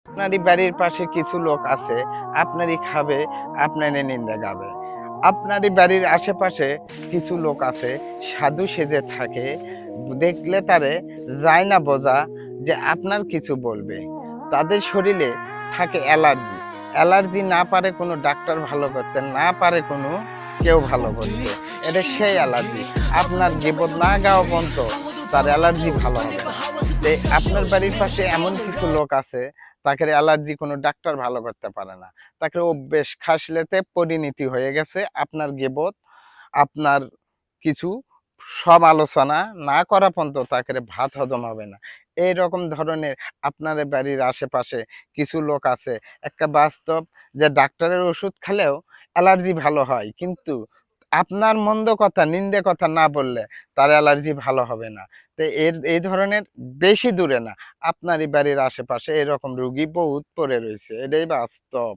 আপনারই বাড়ির পাশে কিছু লোক আছে, আপনারই খাবে, আপনারই নিন্দে গাবে। আপনারই বাড়ির আশেপাশে কিছু লোক আছে, সাধু সেজে থাকে। দেখলে তারে যায় না বোঝা যে আপনার কিছু বলবে। তাদের শরীরে থাকে অ্যালার্জি। অ্যালার্জি না পারে কোনো ডাক্তার ভালো করতে, না পারে কোনো কেউ ভালো করতে। এটা সেই অ্যালার্জি। আপনার গীবত না গাওয়া পর্যন্ত তার অ্যালার্জি ভালো হবে না। তো আপনার বাড়ির পাশে এমন কিছু লোক আছে, তাকে অ্যালার্জি কোনো ডাক্তার ভালো করতে পারে না। তাকে অভ্যেস খাসলেতে পরিণতি হয়ে গেছে আপনার গীবত, আপনার কিছু সমালোচনা না করা পর্যন্ত তাকে ভাত হজম হবে না। এইরকম ধরনের আপনার বাড়ির আশেপাশে কিছু লোক আছে, একটা বাস্তব, যে ডাক্তারের ওষুধ খেলেও অ্যালার্জি ভালো হয়, কিন্তু আপনার মন্দ কথা নিন্দে কথা না বললে তার অ্যালার্জি ভালো হবে না। তো এই ধরনের বেশি দূরে না, আপনারই বাড়ির আশেপাশে এরকম রুগী বহুত পড়ে রয়েছে, এটাই বাস্তব।